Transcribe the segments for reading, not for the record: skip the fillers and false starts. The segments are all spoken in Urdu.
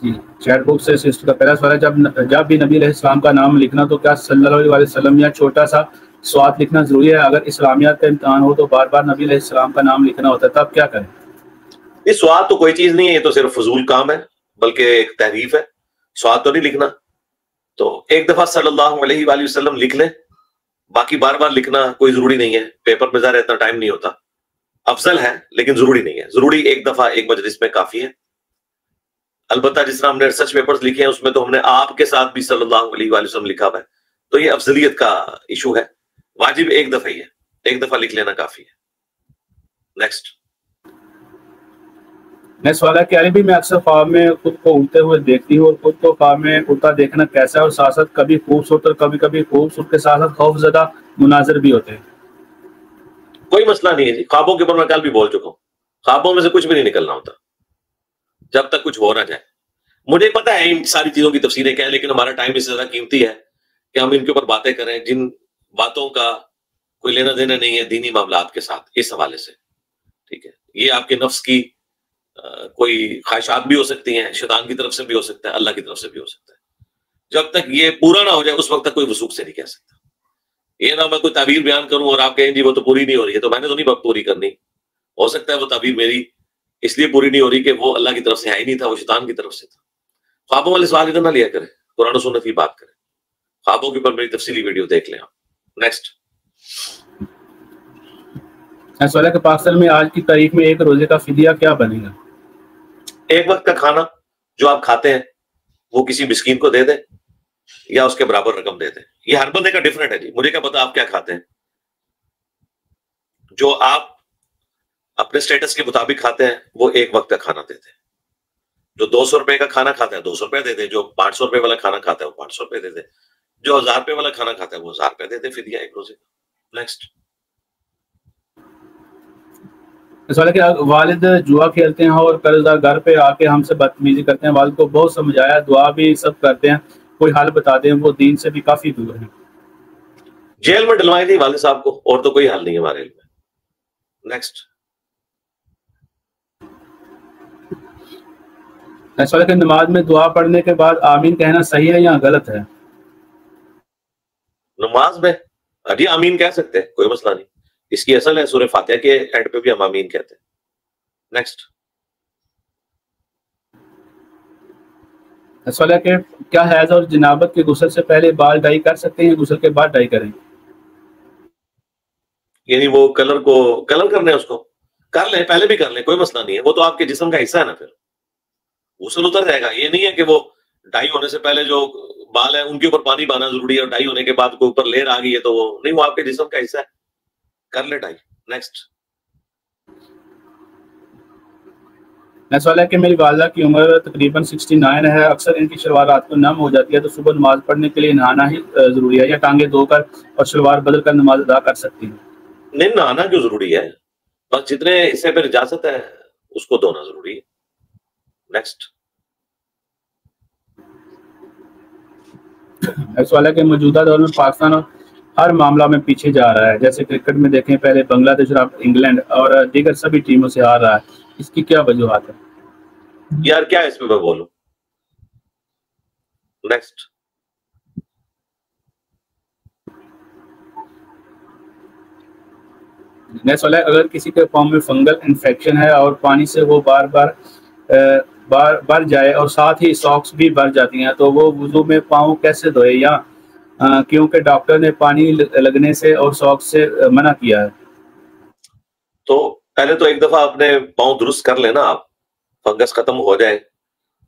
جی چیٹ بک سے سسٹر کا پہلا سوال ہے، جب بھی نبی علیہ السلام کا نام لکھنا تو کیا صلی اللہ علیہ وسلم یا چھوٹا سا سواد لکھنا ضروری ہے؟ اگر اسلامیات کا امتحان ہو تو بار بار نبی علیہ السلام کا نام لکھنا ہوتا ہے، تب کیا کریں؟ یہ سواد تو کوئی چیز نہیں ہے، یہ تو صرف فضول کام ہے، بلکہ ایک تحریف ہے. سواد تو نہیں لکھنا. تو ایک دفعہ صلی اللہ علیہ وآلہ وسلم لکھ لیں، باقی بار بار لکھنا کوئی ضروری نہیں ہے. پیپر میں ظاہر اتنا ٹائم نہیں ہوتا. افضل ہے لیکن ضروری نہیں ہے. ضروری ایک دفعہ ایک مجلس میں کافی ہے. البتہ جس طرح ہم نے ریسرچ پیپرز لکھے ہیں اس میں تو ہم نے آپ کے ساتھ بھی صلی اللہ علیہ وآلہ وسلم لکھا ہوا ہے، تو یہ افضلیت کا ایشو ہے. واجب ایک دفعہ ہی ہے، ایک دفعہ لکھ لینا کافی ہے. نیکسٹ. میں سوال ہے کہ عربی میں اکثر خواب میں خود کو اڑتے ہوئے دیکھتی ہوں، اور خود کو خواب میں اڑتا دیکھنا کیسا ہے، اور ساتھ ساتھ کبھی خوبصورت اور کبھی کبھی خوبصورت کے ساتھ ساتھ خوف زدہ مناظر بھی ہوتے ہیں؟ کوئی مسئلہ نہیں ہے جی، خوابوں کے اوپر میں کل بھی بول چکا ہوں. خوابوں میں سے کچھ بھی نہیں نکلنا ہوتا جب تک کچھ ہو نہ جائے. مجھے پتا ہے ان ساری چیزوں کی تفسیریں کیا ہے، لیکن ہمارا ٹائم اس سے زیادہ قیمتی ہے کہ ہم ان کے اوپر باتیں کریں جن باتوں کا کوئی لینا دینا نہیں ہے دینی معاملات کے ساتھ. اس حوالے سے ٹھیک ہے، یہ آپ کے نفس کی کوئی خواہشات بھی ہو سکتی ہیں، شیطان کی طرف سے بھی ہو سکتا ہے، اللہ کی طرف سے بھی ہو سکتا ہے. جب تک یہ پورا نہ ہو جائے اس وقت تک کوئی وثوق سے نہیں کہہ سکتا. یہ نہ میں کوئی تعبیر بیان کروں اور آپ کہیں جی وہ تو پوری نہیں ہو رہی ہے، تو میں نے تو نہیں پوری کرنی. ہو سکتا ہے وہ تعبیر میری اس لیے پوری نہیں ہو رہی کہ وہ اللہ کی طرف سے ہے ہی نہیں تھا، وہ شیطان کی طرف سے تھا. خوابوں والے سوال ادھر نہ لیا کریں، قرآن و سنت کی بات کریں. خوابوں کے اوپر میری تفصیلی ویڈیو دیکھ لیں آپ. نیکسٹ. سوال ہے کہ پاکستان میں آج کی تاریخ میں ایک روزے کا فدیہ کیا بنے گا؟ ایک وقت کا کھانا جو آپ کھاتے ہیں وہ کسی مسکین کو دے دیں یا اس کے برابر رقم دے دیں. یہ ہر بندے کا ڈیفرنٹ ہے جی، مجھے کیا پتا آپ کیا کھاتے ہیں. جو آپ اپنے سٹیٹس کے مطابق کھاتے ہیں وہ ایک وقت کا کھانا دیتے ہیں. جو 200 روپے کا کھانا کھاتا ہے 200 روپے دے دیں، جو 500 روپے والا کھانا کھاتا ہے وہ 500 روپے دے دیں، جو 1000 روپے والا کھانا کھاتا ہے وہ 1000 روپے دے دیں فدیہ ایک روزے کا. نیکسٹ. سوال ہے کہ والد جوا کھیلتے ہیں اور قرض دار گھر پہ آ کے ہم سے بدتمیزی کرتے ہیں، والد کو بہت سمجھایا، دعا بھی سب کرتے ہیں، کوئی حل بتا دیں، وہ دین سے بھی کافی دور ہیں. جیل میں ڈلوائے تھی والد صاحب کو، اور تو کوئی حل نہیں ہے ہمارے علم میں. نیکسٹ. سوال ہے کہ نماز میں دعا پڑھنے کے بعد آمین کہنا صحیح ہے یا غلط ہے؟ نماز میں جی آمین کہہ سکتے ہیں، کوئی مسئلہ نہیں. اس کی اصل ہے سورہ فاتحہ کے اینڈ پہ بھی ہم آمین کہتے ہیں. نیکسٹ. سوال ہے کہ کیا حیض اور جنابت کے غسل سے پہلے بال ڈائی کر سکتے ہیں، غسل کے بعد ڈائی کریں؟ یعنی وہ کلر کرنے اس کو کر لیں، پہلے بھی کر لیں، کوئی مسئلہ نہیں ہے. وہ تو آپ کے جسم کا حصہ ہے نا، پھر غسل اتر جائے گا. یہ نہیں ہے کہ وہ ڈائی ہونے سے پہلے جو بال ہیں ان کے اوپر پانی بہنا ضروری ہے اور ڈائی ہونے کے بعد کوئی اوپر لیئر آ گئی ہے تو وہ نہیں، وہ آپ کے جسم کا حصہ ہے، کر لیں ڈائی. نیکسٹ. سوال ہے کہ میری والدہ کی عمر تقریباً 69 ہے، اکثر ان کی شلوار رات کو نم ہو جاتی ہے، تو صبح نماز پڑھنے کے لیے نہانا ہی ضروری ہے یا ٹانگیں دھو کر اور شلوار بدل کر نماز ادا کر سکتی ہیں؟ نہیں، نہانا کیوں ضروری ہے، بس جتنے حصے پہ اجازت ہے اس کو دھونا ضروری ہے. نیکسٹ. سوال ہے کہ موجودہ دور میں پاکستان ہر معاملہ میں پیچھے جا رہا ہے، جیسے کرکٹ میں دیکھیں پہلے بنگلہ دیش اور اب انگلینڈ اور دیگر سبھی ٹیموں سے ہار رہا ہے، اس کی کیا وجوہات ہے؟ یار کیا اس پہ میں بولوں. نیکسٹ. سوال ہے اگر کسی کے پاؤں میں فنگل انفیکشن ہے اور پانی سے وہ بار بار جائے اور ساتھ ہی ساکس بھی بھر جاتی ہیں، تو وہ وضو میں پاؤں کیسے دھوئے، یا کیونکہ ڈاکٹر نے پانی لگنے سے اور ساکس سے منع کیا ہے؟ تو پہلے تو ایک دفعہ اپنے پاؤں درست کر لینا، آپ فنگس ختم ہو جائے.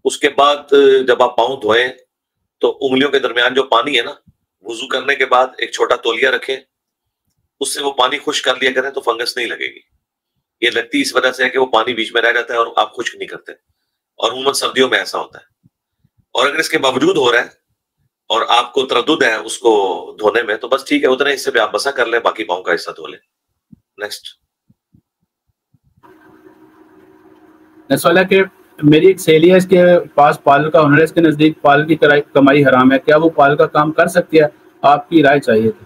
اس کے بعد جب آپ پاؤں دھوئیں تو انگلیوں کے درمیان جو پانی ہے نا، وضو کرنے کے بعد ایک چھوٹا تولیہ رکھیں، اس سے وہ پانی خشک کر لیا کریں تو فنگس نہیں لگے گی. یہ لگتی اس وجہ سے ہے کہ وہ پانی بیچ میں رہ جاتا ہے اور آپ خشک نہیں کرتے، اور عموماً سردیوں میں ایسا ہوتا ہے. اور اگر اس کے باوجود ہو رہا ہے اور آپ کو تردد ہے اس کو دھونے میں، تو بس ٹھیک ہے، اتنے حصے پہ آپ بسا کر لیں، باقی پاؤں کا حصہ دھو لیں. نیکسٹ. سوال ہے کہ میری ایک سہیلی ہے، اس کے پاس پارلر کا ہنر ہے، اس کے نزدیک پارلر کی کمائی حرام ہے، کیا وہ پارلر کا کام کر سکتی ہے؟ آپ کی رائے چاہیے تھی.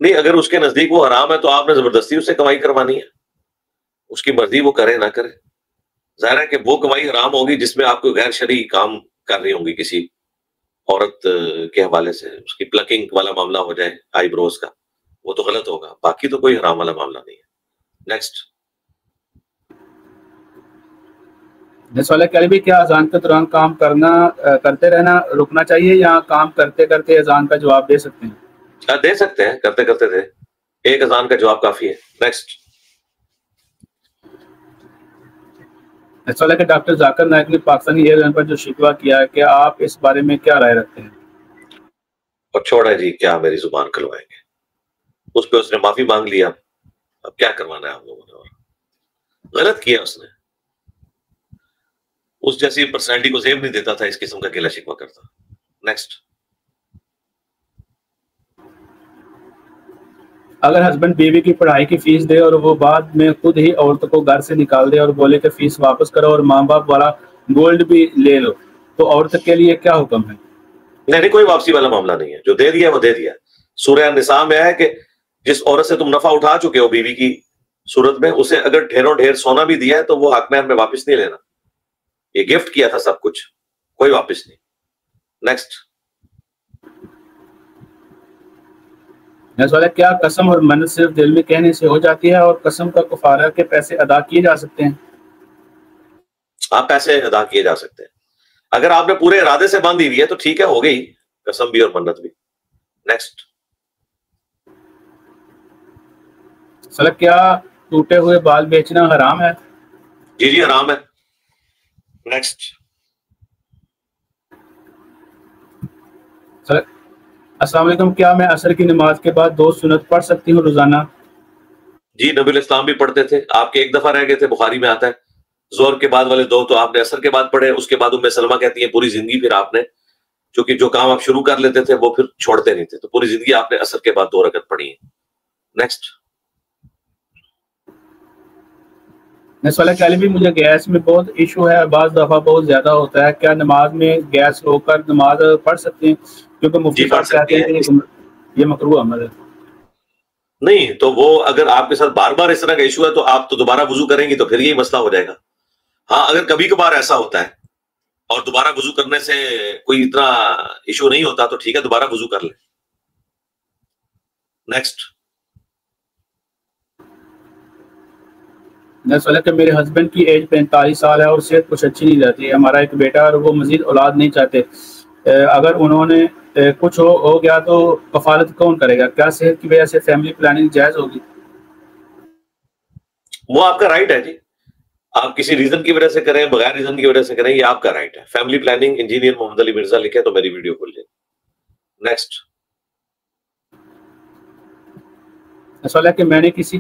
نہیں، اگر اس کے نزدیک وہ حرام ہے تو آپ نے زبردستی اس سے کمائی کروانی ہے. اس کی مرضی، وہ کرے نہ کرے. ظاہر ہے کہ وہ کمائی حرام ہوگی جس میں آپ کو غیر شرعی کام کر رہی ہوں گی کسی عورت کے حوالے سے، اس کی پلکنگ والا معاملہ ہو جائے آئی بروز کا، وہ تو غلط ہوگا، باقی تو کوئی حرام والا معاملہ نہیں ہے۔ نیکسٹ۔ سوال ہے بھی کیا اذان کے دوران کام کرتے رہنا رکنا چاہیے یا کام کرتے کرتے اذان کا جواب دے سکتے ہیں؟ دے سکتے ہیں، کرتے کرتے دے، ایک اذان کا جواب کافی ہے۔ نیکسٹ۔ سوال ہے کہ ڈاکٹر ذاکر نائک نے پاکستانی ایئر لائن پر جو شکوہ کیا ہے کہ آپ اس بارے میں کیا رائے رکھتے ہیں؟ اور چھوڑا جی، کیا میری زبان کھلوائیں گے، اس پہ اس نے معافی مانگ لیا، اب کیا کروانا ہے ہم لوگوں نے، اور غلط کیا اس نے، اس جیسی پرسنالٹی کو زیب نہیں دیتا تھا اس قسم کا گلا شکوہ کرتا۔ نیکسٹ۔ اگر ہسبینڈ بیوی کی پڑھائی کی فیس دے اور وہ بعد میں خود ہی عورت کو گھر سے نکال دے اور بولے کہ فیس واپس کرو اور ماں باپ والا گولڈ بھی لے لو، تو عورت کے لیے کیا حکم ہے؟ نہیں، کوئی واپسی والا معاملہ نہیں ہے، جو دے دیا وہ دے دیا۔ سورہ النساء میں ہے کہ جس عورت سے تم نفع اٹھا چکے ہو بیوی کی صورت میں، اسے اگر ڈھیروں ڈھیر سونا بھی دیا ہے تو وہ حق میں واپس نہیں لینا، یہ گفٹ کیا تھا سب کچھ، کوئی واپس نہیں۔ نیکسٹ۔ سوال ہے کیا قسم اور منت صرف دل میں کہنے سے ہو جاتی ہے اور قسم کا کفارہ کے پیسے ادا کیے جا سکتے ہیں؟ آپ پیسے ادا کیے جا سکتے ہیں، اگر آپ نے پورے ارادے سے باندھی ہوئی ہے تو ٹھیک ہے، ہو گئی قسم بھی اور منت بھی۔ نیکسٹ۔ سوال کیا ٹوٹے ہوئے بال بیچنا حرام ہے؟ جی جی حرام ہے۔ نیکسٹ۔ السلام علیکم، کیا میں عصر کی نماز کے بعد 2 سنت پڑھ سکتی ہوں روزانہ؟ جی، نبی الاسلام بھی پڑھتے تھے، آپ کے ایک دفعہ رہ گئے تھے، بخاری میں آتا ہے، زور کے بعد والے 2 تو آپ نے عصر کے بعد پڑھے، اس کے بعد ام سلمہ کہتی ہیں پوری زندگی پھر آپ نے، چونکہ جو کام آپ شروع کر لیتے تھے وہ پھر چھوڑتے نہیں تھے، تو پوری زندگی آپ نے عصر کے بعد 2 رکعت پڑھی ہیں۔ نیکسٹ۔ سوال ہے کہ بھی مجھے گیس میں بہت ایشو ہے، بعض دفعہ بہت زیادہ ہوتا ہے، کیا نماز میں گیس رو کر نماز پڑھ سکتے ہیں؟ کیونکہ مفتی صاحب کہتے ہیں کہ یہ مکروہ عمل ہے۔ نہیں تو وہ اگر آپ کے ساتھ بار بار اس طرح کا ایشو ہے تو آپ تو دوبارہ وضو کریں گی تو پھر یہی مسئلہ ہو جائے گا۔ ہاں اگر کبھی کبھار ایسا ہوتا ہے اور دوبارہ وضو کرنے سے کوئی اتنا ایشو نہیں ہوتا تو ٹھیک ہے، دوبارہ وضو کر لیں۔ نیکسٹ۔ سوال ہے کہ میرے ہسبینڈ کی ایج 45 سال ہے اور صحت کچھ اچھی نہیں رہتی ہے، ہمارا ایک بیٹا اور وہ مزید اولاد نہیں چاہتے، اگر انہوں نے کچھ ہو گیا تو کفالت کون کرے گا؟ کیا صحت کی وجہ سے فیملی پلاننگ جائز ہوگی؟ وہ آپ کا رائٹ ہے جی، آپ کسی ریزن کی وجہ سے کریں، بغیر ریزن کی وجہ سے کریں، یہ آپ کا رائٹ ہے۔ فیملی پلاننگ انجینئر محمد علی مرزا لکھے تو میری ویڈیو کھول جائے۔ نیکسٹ۔ سوال ہے کہ میں نے کسی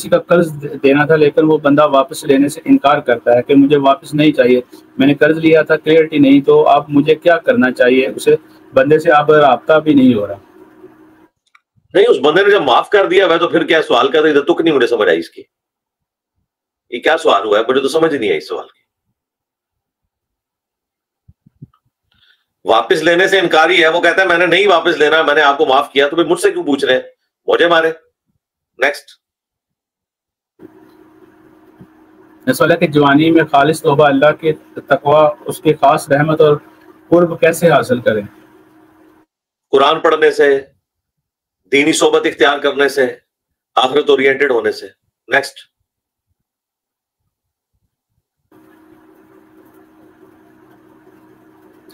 کا قرض دینا تھا لیکن وہ بندہ واپس لینے سے انکار کرتا ہے کہ مجھے واپس نہیں چاہیے، میں نے قرض لیا تھا، کلیئرٹی نہیں، تو اب مجھے کیا کرنا چاہیے؟ اسے بندے سے اب رابطہ بھی نہیں ہو رہا۔ نہیں، اس بندے نے جب معاف کر دیا ہے تو پھر کیا سوال کر رہی تک نہیں مجھے سمجھ آئی اس کی، یہ کیا سوال ہوا ہے؟ مجھے تو سمجھ نہیں آئی اس سوال کی۔ واپس لینے سے انکاری ہے، وہ کہتا ہے میں نے نہیں واپس لینا، میں نے آپ کو معاف کیا، تو پھر مجھ سے کیوں پوچھ رہے ہیں؟ مجھے مارے۔ نیکسٹ۔ سوال ہے کہ جوانی میں خالص توبہ، اللہ کے تقوی، اس کی خاص رحمت اور قرب کیسے حاصل کریں؟ قرآن پڑھنے سے، دینی صحبت اختیار کرنے سے، آخرت اورینٹڈ ہونے سے۔ نیکسٹ۔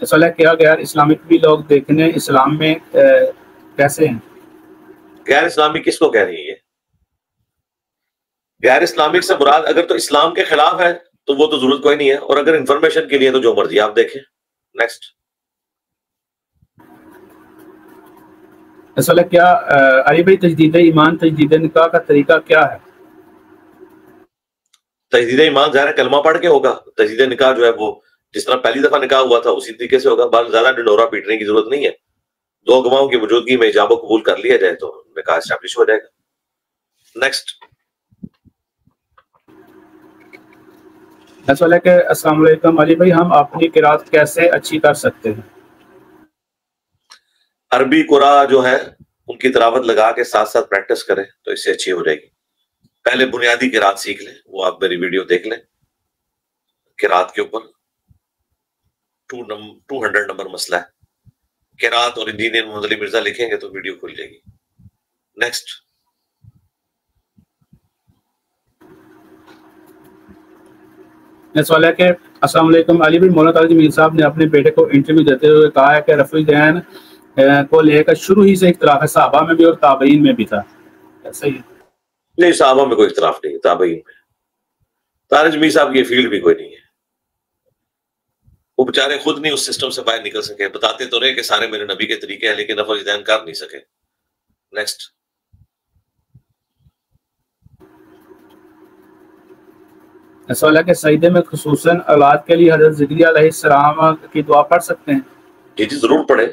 سوال ہے کیا غیر اسلامک بھی لوگ دیکھنے اسلام میں کیسے ہیں؟ غیر اسلامی کس کو کہہ رہی ہے؟ غیر اسلامک سے مراد اگر تو اسلام کے خلاف ہے تو وہ تو ضرورت کوئی نہیں ہے، اور اگر انفارمیشن کے لیے تو جو مرضی آپ دیکھیں۔ نیکسٹ۔ سوال ہے کیا علی بھائی تجدید ایمان، تجدید نکاح کا طریقہ کیا ہے؟ تجدید ایمان ظاہر کلمہ پڑھ کے ہوگا، تجدید نکاح جو ہے وہ جس طرح پہلی دفعہ نکاح ہوا تھا اسی طریقے سے ہوگا، بس زیادہ ڈنڈورا پیٹنے کی ضرورت نہیں ہے، 2 گواہوں کی موجودگی میں ایجاب و قبول کر لیا جائے تو نکاح اسٹیبلش ہو جائے گا۔ نیکسٹ۔ سوال ہے کہ السلام علیکم علی بھائی، ہم اپنی قرات کیسے اچھی کر سکتے ہیں؟ عربی قرآن جو ہے ان کی تلاوت لگا کے ساتھ ساتھ پریکٹس کریں تو اس سے اچھی ہو جائے گی۔ پہلے بنیادی قرات سیکھ لیں، وہ آپ میری ویڈیو دیکھ لیں، قرات کے اوپر 200 نمبر مسئلہ ہے. قرات اور انجینئر محمد علی مرزا لکھیں گے تو ویڈیو کھل جائے گی. نیکسٹ. سوال ہے کہ السلام علیکم، علی بن مولانا طارق میر صاحب نے اپنے بیٹے کو انٹرویو دیتے ہوئے کہا ہے کہ رفع الدین کو لے کر شروع ہی سے اختلاف ہے، صحابہ میں بھی اور تابعین میں بھی تھا. صحیح ہے؟ نہیں، صحابہ میں کوئی اختلاف نہیں، تابعین میں. طارق میر صاحب کی فیلڈ بھی کوئی نہیں ہے. وہ بیچارے خود نہیں اس سسٹم سے باہر نکل سکے. بتاتے تو رہے کہ سارے میرے نبی کے طریقے ہیں، لیکن رفع الدین کر نہیں سکے. نیکسٹ. سوال ہے کہ سجدے میں خصوصاً اولاد کے لیے حضرت زکریا علیہ السلام کی دعا پڑھ سکتے ہیں؟ جی جی ضرور پڑھے.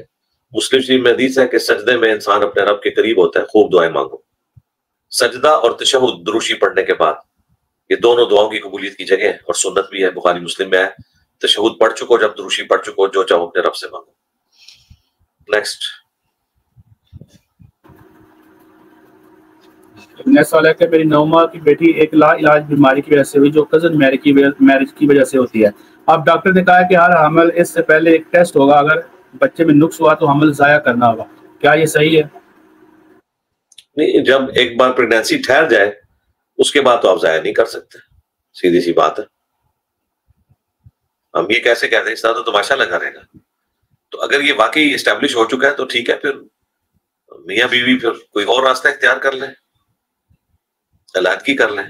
مسلم شریف میں حدیث ہے کہ سجدے میں انسان اپنے رب کے قریب ہوتا ہے، خوب دعائیں مانگو. سجدہ اور تشہد دروشی پڑھنے کے بعد یہ دونوں دعاؤں کی قبولیت کی جگہ ہے، اور سنت بھی ہے، بخاری مسلم میں ہے. تشہد پڑھ چکو، جب دروشی پڑھ چکو، جو چاہو اپنے رب سے مانگو. نیکسٹ. نیکسٹ سوال ہے کہ میری 9 ماہ کی بیٹی ایک لا علاج بیماری کی وجہ سے ہوئی جو کزن میرج کی وجہ سے ہوتی ہے. اب ڈاکٹر نے کہا ہے کہ ہر حمل اس سے پہلے ایک ٹیسٹ ہوگا، اگر بچے میں نقص ہوا تو حمل ضائع کرنا ہوگا، کیا یہ صحیح ہے؟ نہیں، جب ایک بار پریگنینسی ٹھہر جائے اس کے بعد تو آپ ضائع نہیں کر سکتے، سیدھی سی بات ہے. ہم یہ کیسے کہتے ہیں، اس طرح تو تماشا لگا رہے گا. تو اگر یہ واقعی اسٹیبلش ہو چکا ہے تو ٹھیک ہے، پھر میاں بیوی پھر کوئی اور راستہ اختیار کر لیں، علیحدگی کر لیں،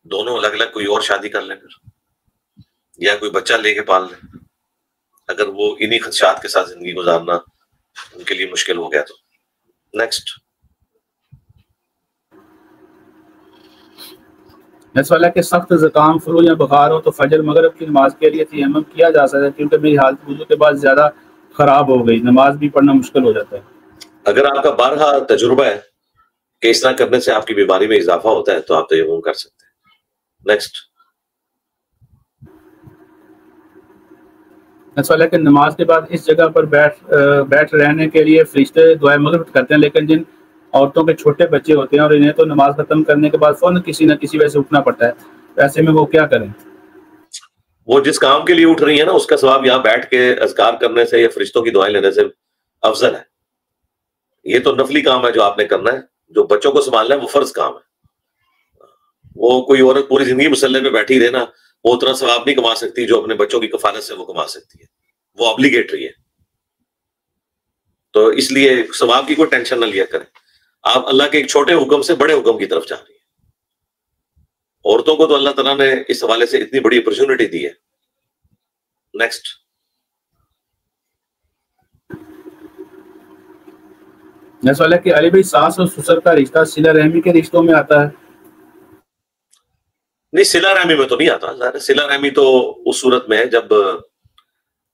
دونوں الگ الگ کوئی اور شادی کر لیں پھر، یا کوئی بچہ لے کے پال لیں، اگر وہ انہی خدشات کے ساتھ زندگی گزارنا ان کے لیے مشکل ہو گیا تو. نیکسٹ. سوال ہے کہ سخت زکام، فلو یا بخار ہو تو فجر مغرب کی نماز کے لیے تیمم کیا جا سکتا ہے، کیونکہ میری حالت وضو کے بعد زیادہ خراب ہو گئی، نماز بھی پڑھنا مشکل ہو جاتا ہے. اگر آپ کا بارہا تجربہ ہے کہ اس طرح کرنے سے آپ کی بیماری میں اضافہ ہوتا ہے تو آپ تیمم کر سکتے ہیں. نیکسٹ. سوال ہے کہ نماز کے بعد اس جگہ پر بیٹھ رہنے کے لیے فرشتے دعائیں مغرب کرتے ہیں، لیکن جن عورتوں کے چھوٹے بچے ہوتے ہیں اور انہیں تو نماز ختم کرنے کے بعد فوراً کسی نہ کسی وجہ سے اٹھنا پڑتا ہے، ایسے میں وہ کیا کریں؟ وہ جس کام کے لیے اٹھ رہی ہے نا، اس کا ثواب یہاں بیٹھ کے اذکار کرنے سے یا فرشتوں کی دعائیں لینے سے افضل ہے. یہ تو نفلی کام ہے جو آپ نے کرنا ہے. جو بچوں کو سنبھالنا ہے وہ فرض کام ہے. وہ کوئی عورت پوری زندگی مسلح پہ بیٹھی رہے نا، وہ اتنا ثواب نہیں کما سکتی جو اپنے بچوں کی کفالت سے وہ کما سکتی ہے. وہ آبلیگیٹری ہے. تو اس لیے ثواب کی کوئی ٹینشن نہ لیا کریں. آپ اللہ کے ایک چھوٹے حکم سے بڑے حکم کی طرف جا رہی ہیں. عورتوں کو تو اللہ تعالیٰ نے اس حوالے سے اتنی بڑی اپرچونٹی دی ہے. نیکسٹ. سوال ہے کہ علی بھائی ساس اور سسر کا رشتہ صلہ رحمی کے رشتوں میں آتا ہے؟ نہیں، صلہ رحمی میں تو نہیں آتا. صلہ رحمی تو اس صورت میں ہے جب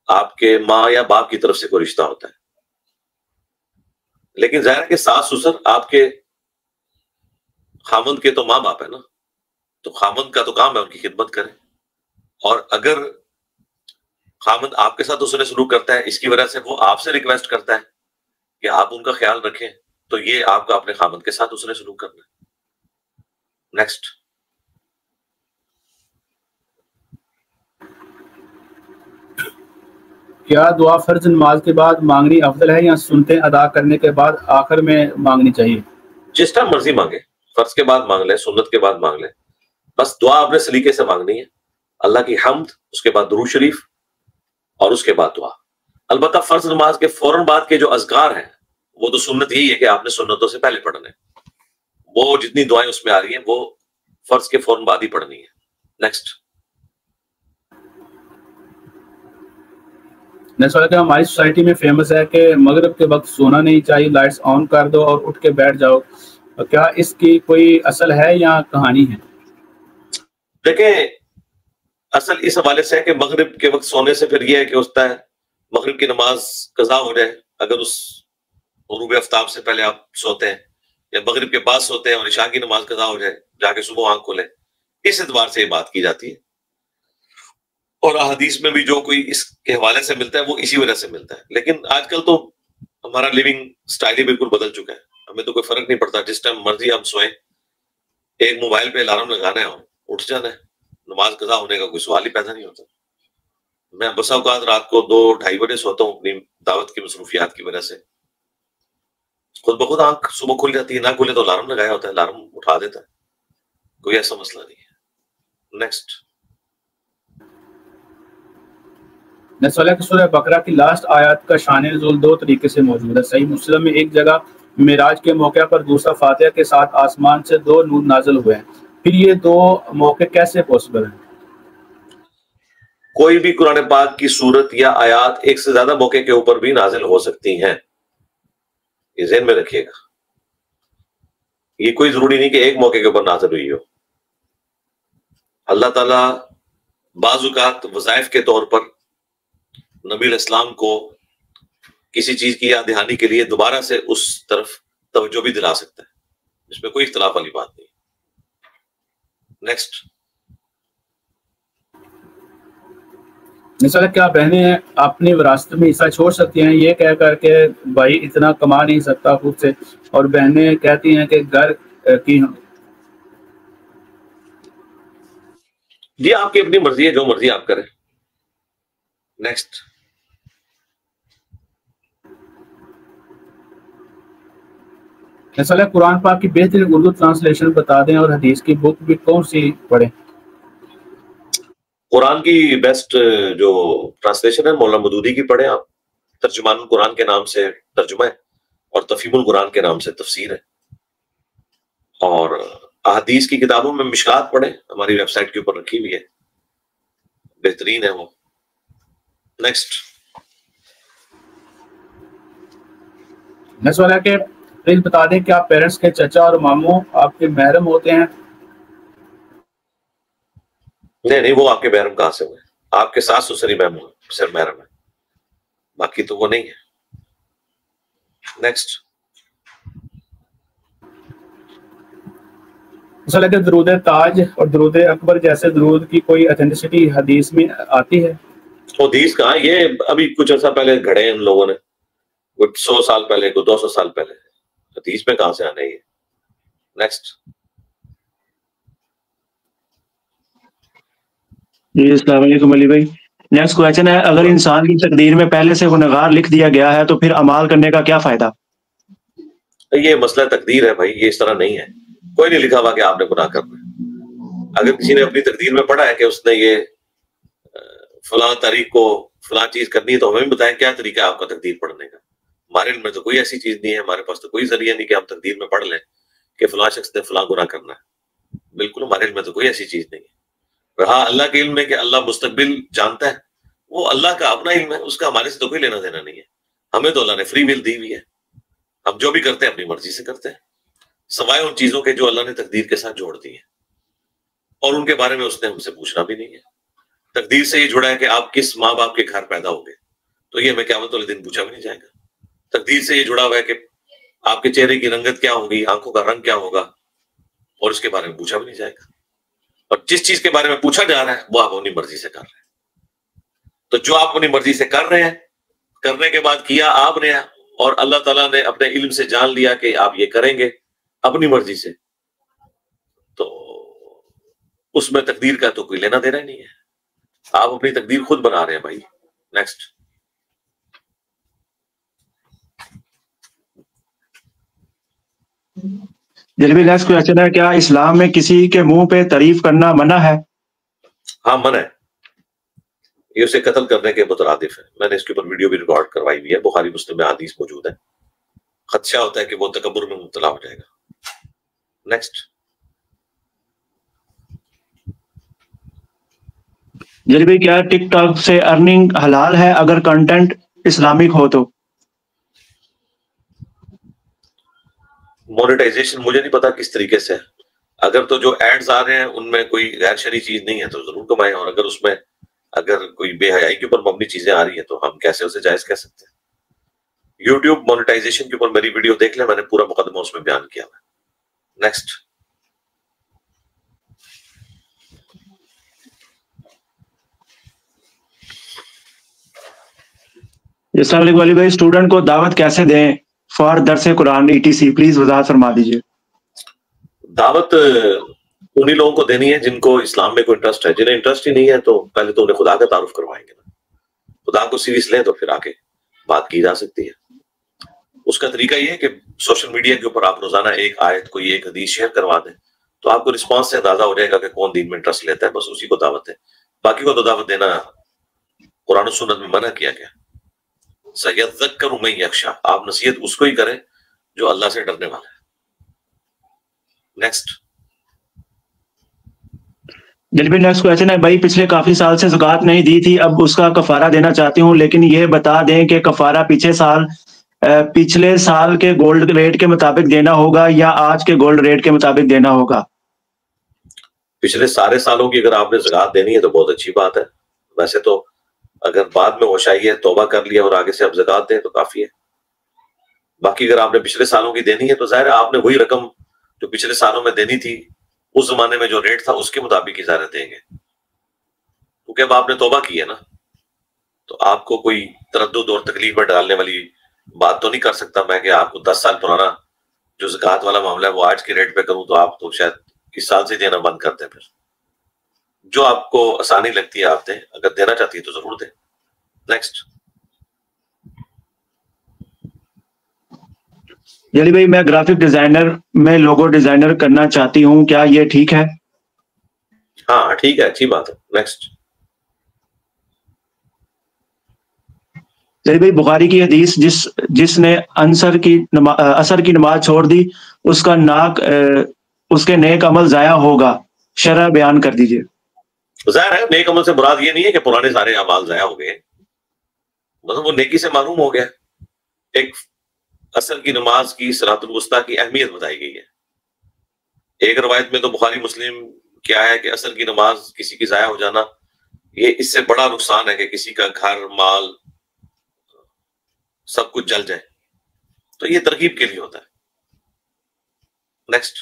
آپ کے ماں یا باپ کی طرف سے کوئی رشتہ ہوتا ہے. لیکن ظاہر ہے کہ ساس سسر آپ کے خامند کے تو ماں باپ ہے نا، تو خامند کا تو کام ہے ان کی خدمت کریں. اور اگر خامند آپ کے ساتھ اس نے سلوک کرتا ہے، اس کی وجہ سے وہ آپ سے ریکویسٹ کرتا ہے کہ آپ ان کا خیال رکھیں، تو یہ آپ کا اپنے خامند کے ساتھ اس نے سلوک کرنا ہے. نیکسٹ. کیا دعا فرض نماز کے بعد مانگنی افضل ہے یا سنتیں ادا کرنے کے بعد آخر میں مانگنی چاہیے؟ جس طرح مرضی مانگے، فرض کے بعد مانگ لیں، سنت کے بعد مانگ لیں، بس دعا اپنے سلیقے سے مانگنی ہے. اللہ کی حمد، اس کے بعد درود شریف، اور اس کے بعد دعا. البتہ فرض نماز کے فوراً بعد کے جو اذکار ہیں وہ تو سنت یہی ہے کہ آپ نے سنتوں سے پہلے پڑھنے. وہ جتنی دعائیں اس میں آ رہی ہیں وہ فرض کے فوراً بعد ہی پڑھنی ہے. نیکسٹ. کہ ہماری سوسائٹی میں فیمس ہے کہ مغرب کے وقت سونا نہیں چاہیے، لائٹس آن کر دو اور اٹھ کے بیٹھ جاؤ، کیا اس کی کوئی اصل ہے یا کہانی ہے؟ دیکھیں، اصل اس حوالے سے ہے کہ مغرب کے وقت سونے سے پھر یہ ہے کہ ہوتا ہے مغرب کی نماز قضا ہو جائے اگر اس غروب آفتاب سے پہلے آپ سوتے ہیں، یا مغرب کے بعد سوتے ہیں اور عشاء کی نماز قضا ہو جائے، جا کے صبح آنکھ کھولے. اس اعتبار سے یہ بات کی جاتی ہے. اور احادیث میں بھی جو کوئی اس کے حوالے سے ملتا ہے وہ اسی وجہ سے ملتا ہے. لیکن آج کل تو ہمارا لیونگ سٹائل ہی بالکل بدل چکا ہے. ہمیں تو کوئی فرق نہیں پڑتا، جس ٹائم مرضی ہم سوئیں، ایک موبائل پہ الارم لگانا ہے، اٹھ جانا ہے. نماز قضا ہونے کا کوئی سوال ہی پیدا نہیں ہوتا. میں بس اوقات رات کو 2-2:30 بجے سوتا ہوں اپنی دعوت کی مصروفیات کی وجہ سے. خود بخود آنکھ صبح کھل جاتی ہے, نہ کھلے تو الارم لگایا ہوتا ہے, الارم اٹھا دیتا ہے, کوئی ایسا مسئلہ نہیں ہے. نیکسٹ. سورہ بقرہ کی لاسٹ آیات کا شان نزول 2 طریقے سے موجود ہے. صحیح مسلم میں ایک جگہ معراج کے موقع پر, دوسرا فاتحہ کے ساتھ آسمان سے 2 نور نازل ہوئے ہیں. پھر یہ 2 موقع کیسے پاسبل ہیں؟ کوئی بھی قرآن پاک کی سورت یا آیات ایک سے زیادہ موقع کے اوپر بھی نازل ہو سکتی ہیں, یہ ذہن میں رکھیے گا. یہ کوئی ضروری نہیں کہ ایک موقع کے اوپر نازل ہوئی ہو. اللہ تعالیٰ بعض اوقات وظائف کے طور پر نبی علیہ السلام کو کسی چیز کی یاد دہانی کے لیے دوبارہ سے اس طرف توجہ بھی دلا سکتا ہے, اس میں کوئی اختلاف والی بات نہیں. نیکسٹ. مثلا کیا بہنیں اپنی وراثت میں حصہ چھوڑ سکتی ہیں یہ کہہ کر کہ بھائی اتنا کما نہیں سکتا خود سے, اور بہنیں کہتی ہیں کہ گھر کی جی آپ کی اپنی مرضی ہے, جو مرضی آپ کریں. نیکسٹ. مثلا قرآن پاک کی بہترین اردو ٹرانسلیشن بتا دیں, اور حدیث کی بک بھی کون سی پڑھیں؟ قرآن کی بیسٹ جو ٹرانسلیشن ہے مولانا مودودی کی پڑھیں آپ. ترجمان القرآن کے نام سے ترجمہ ہے, اور تفہیم القرآن کے نام سے تفسیر ہے. اور احادیث کی کتابوں میں مشکات پڑھیں, ہماری ویب سائٹ کے اوپر رکھی ہوئی ہے, بہترین ہے وہ. نیکسٹ. میں سوال ہے کہ پلیز بتا دیں کہ آپ پیرنٹس کے چچا اور ماموں آپ کے محرم ہوتے ہیں؟ نہیں, وہ آپ کے محرم کہاں سے ہوئے؟ آپ کے ساس سسری صرف محرم ہے, باقی تو وہ نہیں ہے. نیکسٹ. مثلا کہ درود تاج اور درود اکبر جیسے درود کی کوئی اتھینٹسٹی حدیث میں آتی ہے؟ حدیث کہاں, یہ ابھی کچھ عرصہ پہلے گھڑے ان لوگوں نے, کوئی 100 سال پہلے, کوئی 200 سال پہلے. حدیث میں کہاں سے آنا ہے یہ؟ نیکسٹ. جی السلام علیکم علی بھائی. نیکسٹ کویشچن ہے, اگر انسان کی تقدیر میں پہلے سے گنہگار لکھ دیا گیا ہے تو پھر اعمال کرنے کا کیا فائدہ؟ یہ مسئلہ تقدیر ہے بھائی, یہ اس طرح نہیں ہے. کوئی نہیں لکھا ہوا کہ آپ نے گناہ کرنا ہے. اگر کسی نے اپنی تقدیر میں پڑھا ہے کہ اس نے یہ فلاں تاریخ کو فلاں چیز کرنی ہے, تو ہمیں بھی بتائیں کیا طریقہ ہے آپ کا تقدیر پڑھنے کا. ہمارے علم میں تو کوئی ایسی چیز نہیں ہے, ہمارے پاس تو کوئی ذریعہ نہیں کہ ہم تقدیر میں پڑھ لیں کہ فلاں شخص نے فلاں گناہ کرنا ہے. بالکل ہمارے علم میں تو کوئی ایسی چیز نہیں ہے. رہا اللہ کے علم میں کہ اللہ مستقبل جانتا ہے, وہ اللہ کا اپنا علم ہے, اس کا ہمارے سے تو کوئی لینا دینا نہیں ہے. ہمیں تو اللہ نے فری ول دی ہوئی ہے, ہم جو بھی کرتے ہیں اپنی مرضی سے کرتے ہیں, سوائے ان چیزوں کے جو اللہ نے تقدیر کے ساتھ جوڑ دی ہیں, اور ان کے بارے میں اس نے ہم سے پوچھنا بھی نہیں ہے. تقدیر سے یہ جڑا ہے کہ آپ کس ماں باپ کے گھر پیدا ہو گئے, تو یہ ہمیں قیامت والے دن پوچھا بھی نہیں جائے گا. تقدیر سے یہ جڑا ہوا ہے کہ آپ کے چہرے کی رنگت کیا ہوگی, آنکھوں کا رنگ کیا ہوگا, اور اس کے بارے میں پوچھا بھی نہیں جائے گا. اور جس چیز کے بارے میں پوچھا جا رہا ہے وہ آپ اپنی مرضی سے کر رہے ہیں. تو جو آپ اپنی مرضی سے کر رہے ہیں, کرنے کے بعد کیا آپ نے, اور اللہ تعالیٰ نے اپنے علم سے جان لیا کہ آپ یہ کریں گے اپنی مرضی سے, تو اس میں تقدیر کا تو کوئی لینا دینا نہیں ہے. آپ اپنی تقدیر خود بنا رہے ہیں بھائی. نیکسٹ. جلوی نیکسٹ کویشچن ہے, کیا اسلام میں کسی کے منہ پہ تعریف کرنا منع ہے؟ ہاں منع ہے, یہ اسے قتل کرنے کے مترادف ہے. میں نے اس کے اوپر ویڈیو بھی ریکارڈ کروائی ہوئی ہے, بخاری مسلم میں حدیث موجود ہے. خدشہ ہوتا ہے کہ وہ تکبر میں مبتلا ہو جائے گا. نیکسٹ. جلوی کیا ٹک ٹاک سے ارننگ حلال ہے اگر کنٹینٹ اسلامک ہو تو؟ مونیٹائزیشن مجھے نہیں پتا کس طریقے سے, اگر تو جو ایڈز آ رہے ہیں ان میں کوئی غیر شرعی چیز نہیں ہے تو ضرور کمائیں, اور اگر اس میں اگر کوئی بے حیائی کے اوپر مبنی چیزیں آ رہی ہیں تو ہم کیسے اسے جائز کہہ سکتے ہیں. یوٹیوب مونیٹائزیشن کے اوپر میری ویڈیو دیکھ لیں, میں نے پورا مقدمہ اس میں بیان کیا ہے. نیکسٹ. السلام علیکم علی بھائی, اسٹوڈنٹ کو دعوت کیسے دیں فار درس قرآن ETC, پلیز وضاحت فرما دیجیے. دعوت انہی لوگوں کو دینی ہے جن کو اسلام میں کوئی انٹرسٹ ہے. جنہیں انٹرسٹ ہی نہیں ہے تو پہلے تو انہیں خدا کا تعارف کروائیں گے نا. خدا کو سیریس لیں تو پھر آگے بات کی جا سکتی ہے. اس کا طریقہ یہ ہے کہ سوشل میڈیا کے اوپر آپ روزانہ ایک آیت کوئی ایک حدیث شیئر کروا دیں تو آپ کو رسپانس سے اندازہ ہو جائے گا کہ کون دین میں انٹرسٹ لیتا ہے. بس اسی کو دعوت ہے. باقی کو تو دعوت دینا قرآن و سنت میں منع کیا گیا. سَيَذَّكَّرُ مَن يَخْشَىٰ. آپ نصیحت اس کو ہی کریں جو اللہ سے ڈرنے والا ہے. نیکسٹ. جلبی نیکسٹ کویشچن ہے بھائی، پچھلے کافی سال سے زکوٰۃ نہیں دی تھی، اب اس کا کفارہ دینا چاہتی ہوں، لیکن یہ بتا دیں کہ کفارہ پچھلے سال کے گولڈ ریٹ کے مطابق دینا ہوگا یا آج کے گولڈ ریٹ کے مطابق دینا ہوگا؟ پچھلے سارے سالوں کی اگر آپ نے زکوٰۃ دینی ہے تو بہت اچھی بات ہے. ویسے تو اگر بعد میں ہوش آئی ہے، توبہ کر لیا اور آگے سے آپ زکوٰۃ دیں تو کافی ہے. باقی اگر آپ نے پچھلے سالوں کی دینی ہے تو ظاہر ہے آپ نے وہی رقم جو پچھلے سالوں میں دینی تھی اس زمانے میں جو ریٹ تھا اس کے مطابق ہی ظاہر دیں گے. کیونکہ اب آپ نے توبہ کی ہے نا، تو آپ کو کوئی تردد اور تکلیف میں ڈالنے والی بات تو نہیں کر سکتا میں کہ آپ کو 10 سال پرانا جو زکوٰۃ والا معاملہ ہے وہ آج کے ریٹ پہ کروں تو آپ تو شاید اس سال سے دینا بند کر دیں. پھر جو آپ کو آسانی لگتی ہے آپ دیں، اگر دینا چاہتی ہے تو ضرور دیں. نیکسٹ. جلی بھائی میں گرافک ڈیزائنر میں لوگو ڈیزائنر کرنا چاہتی ہوں، کیا یہ ٹھیک ہے؟ ہاں ٹھیک ہے، اچھی بات ہے. نیکسٹ. جلی بھائی بخاری کی حدیث جس نے عصر کی نماز چھوڑ دی اس کا اس کے نیک عمل ضائع ہوگا، شرح بیان کر دیجئے. ظاہر ہے نیک عمل سے مراد یہ نہیں ہے کہ پرانے سارے اعمال ضائع ہو گئے، مطلب وہ نیکی سے معلوم ہو گیا. ایک عصر کی نماز کی صلاۃ الوسطیٰ کی اہمیت بتائی گئی ہے. ایک روایت میں تو بخاری مسلم کیا ہے کہ عصر کی نماز کسی کی ضائع ہو جانا یہ اس سے بڑا نقصان ہے کہ کسی کا گھر مال سب کچھ جل جائے. تو یہ ترغیب کے لیے ہوتا ہے. نیکسٹ.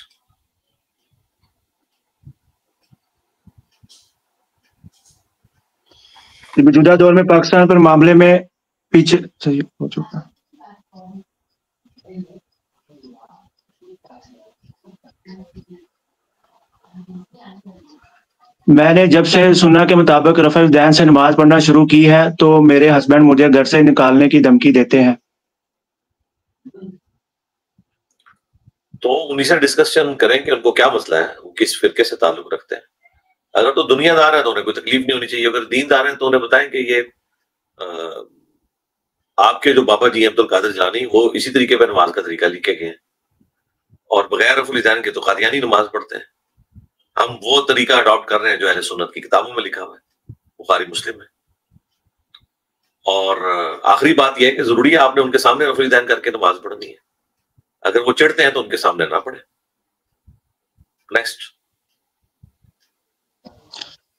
موجودہ دور میں پاکستان پر معاملے میں پیچھے صحیح ہو چکا. میں نے جب سے سنا کے مطابق رفع الدین سے نماز پڑھنا شروع کی ہے تو میرے ہسبینڈ مجھے گھر سے نکالنے کی دھمکی دیتے ہیں. تو انہیں سے ڈسکشن کریں کہ ان کو کیا مسئلہ ہے، وہ کس فرقے سے تعلق رکھتے ہیں. اگر تو دنیا دار ہے تو انہیں کوئی تکلیف نہیں ہونی چاہیے. اگر دین دار ہیں تو انہیں بتائیں کہ یہ آپ کے جو بابا جی عبد القادر جیلانی وہ اسی طریقے پہ نماز کا طریقہ لکھے گئے ہیں اور بغیر رفع الدین کے تو قادیانی نماز پڑھتے ہیں. ہم وہ طریقہ اڈاپٹ کر رہے ہیں جو اہل سنت کی کتابوں میں لکھا ہوا ہے، بخاری مسلم میں. اور آخری بات یہ ہے کہ ضروری ہے آپ نے ان کے سامنے رفع الدین کر کے نماز پڑھنی ہے. اگر وہ چڑھتے ہیں تو ان کے سامنے نہ پڑھیں. نیکسٹ.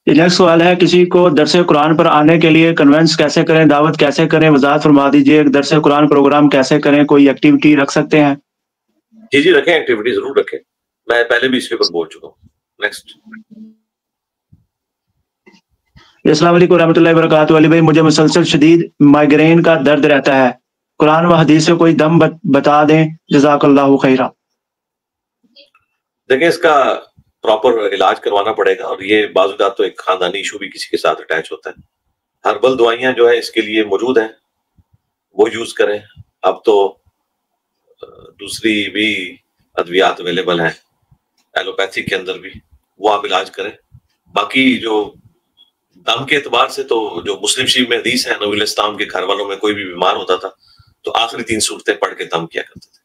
نیکسٹ سوال ہے کسی کو درس قرآن پر آنے کے لیے کنونس کیسے کریں، دعوت کیسے کریں، وضاحت فرما دیجیے. ایک درس قرآن پروگرام کیسے کریں، کوئی ایکٹیویٹی رکھ سکتے ہیں؟ جی رکھیں، ایکٹیویٹی ضرور رکھیں. میں پہلے بھی اس کے اوپر بول چکا ہوں. نیکسٹ. السلام علیکم ورحمۃ اللہ وبرکاتہ. علی بھائی مجھے مسلسل شدید مائگرین کا درد رہتا ہے، قرآن و حدیث سے کوئی دم بتا دیں، جزاک اللہ خیرہ. دیکھیں اس کا پراپر علاج کروانا پڑے گا اور یہ بعض اوقات تو ایک خاندانی ایشو بھی کسی کے ساتھ اٹیچ ہوتا ہے. ہربل دوائیاں جو ہے اس کے لیے موجود ہیں، وہ یوز کریں. اب تو دوسری بھی ادویات اویلیبل ہیں ایلوپیتھی کے اندر بھی، وہ آپ علاج کریں. باقی جو دم کے اعتبار سے تو جو مسلم شریف میں حدیث ہے، نبی الاسلام کے گھر والوں میں کوئی بھی بیمار ہوتا تھا تو آخری 3 صورتیں پڑھ کے دم کیا کرتے تھے.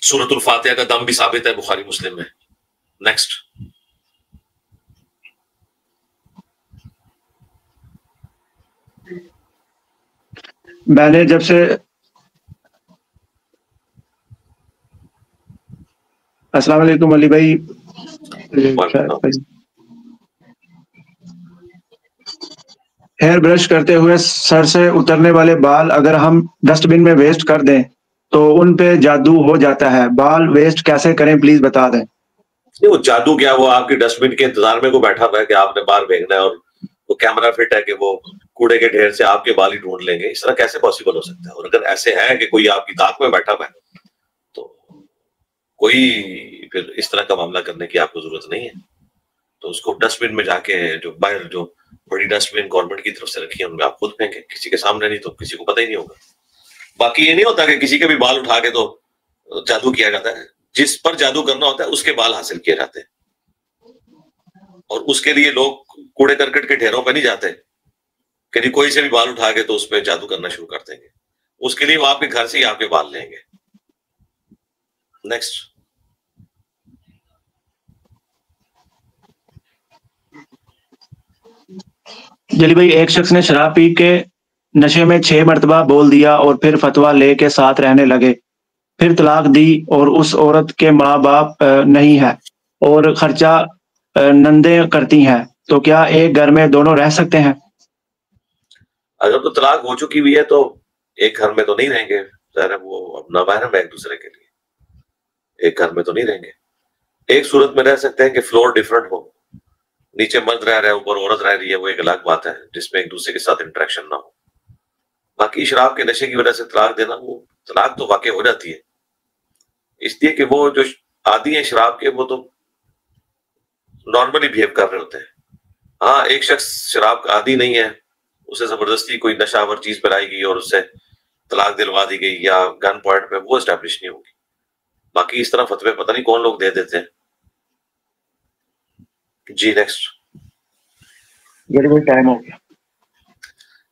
سورۃ الفاتحہ کا دم بھی ثابت ہے بخاری مسلم میں. نیکسٹ. میں نے جب سے السلام علیکم علی بھائی. ہیئر برش کرتے ہوئے سر سے اترنے والے بال اگر ہم ڈسٹ بن میں ویسٹ کر دیں تو ان پہ جادو ہو جاتا ہے، بال ویسٹ کیسے کریں پلیز بتا دیں. وہ جادو کیا، وہ آپ کی ڈسٹ بن کے انتظار میں کو بیٹھا ہوا ہے کہ آپ نے باہر پھینکنا ہے اور وہ کیمرہ فٹ ہے کہ وہ کوڑے کے ڈھیر سے آپ کے بال ہی ڈھونڈ لیں گے. اس طرح کیسے پاسبل ہو سکتا ہے؟ اور اگر ایسے ہے کہ کوئی آپ کی طاق میں بیٹھا ہوا ہے تو کوئی پھر اس طرح کا معاملہ کرنے کی آپ کو ضرورت نہیں ہے. تو اس کو ڈسٹ بن میں جا کے جو باہر جو بڑی ڈسٹ بن گورنمنٹ کی طرف سے رکھی ہے ان میں آپ خود پھینکیں, کسی کے سامنے نہیں تو کسی کو پتہ ہی نہیں ہوگا. باقی یہ نہیں ہوتا کہ کسی کے بھی بال اٹھا کے تو جادو کیا جاتا ہے. جس پر جادو کرنا ہوتا ہے اس کے بال حاصل کیے جاتے ہیں, اور اس کے لیے لوگ کوڑے کرکٹ کے ڈھیروں پہ نہیں جاتے کہ کوئی سے بھی بال اٹھا کے تو اس پہ جادو کرنا شروع کر دیں گے. اس کے لیے وہ آپ کے گھر سے ہی آپ کے بال لیں گے. نیکسٹ. جلی بھائی, ایک شخص نے شراب پی کے نشے میں 6 مرتبہ بول دیا اور پھر فتویٰ لے کے ساتھ رہنے لگے, پھر طلاق دی اور اس عورت کے ماں باپ نہیں ہے اور خرچہ نندیں کرتی ہیں, تو کیا ایک گھر میں دونوں رہ سکتے ہیں؟ اگر تو طلاق ہو چکی ہوئی ہے تو ایک گھر میں تو نہیں رہیں گے, ظاہر وہ اب نامحرم ہے ایک دوسرے کے لیے, ایک گھر میں تو نہیں رہیں گے. ایک صورت میں رہ سکتے ہیں کہ فلور ڈیفرنٹ ہو, نیچے مرد رہ رہا ہے اوپر عورت رہ رہی ہے, وہ ایک الگ بات ہے جس میں ایک دوسرے کے ساتھ انٹریکشن نہ ہو. باقی شراب کے نشے کی وجہ سے طلاق دینا, وہ طلاق تو واقع ہو جاتی ہے اس لیے کہ وہ جو عادی ہیں شراب کے وہ تو نارملی بہیو کر رہے ہوتے ہیں. ہاں, ایک شخص شراب کا عادی نہیں ہے, اسے زبردستی کوئی نشہ آور چیز پلائی گئی اور اس سے طلاق دلوا دی گئی یا گن پوائنٹ پہ, وہ اسٹیبلش نہیں ہوگی. باقی اس طرح فتوے پتہ نہیں کون لوگ دے دیتے ہیں. جی نیکسٹ. ٹائم ہو گیا.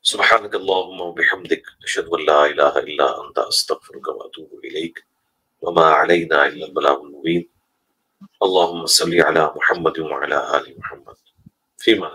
سبحانك اللهم وبحمدك اشهد ان لا اله الا انت استغفرك واتوب اليك وما علينا الا البلاغ المبين. اللهم صل على محمد وعلى ال محمد. فيما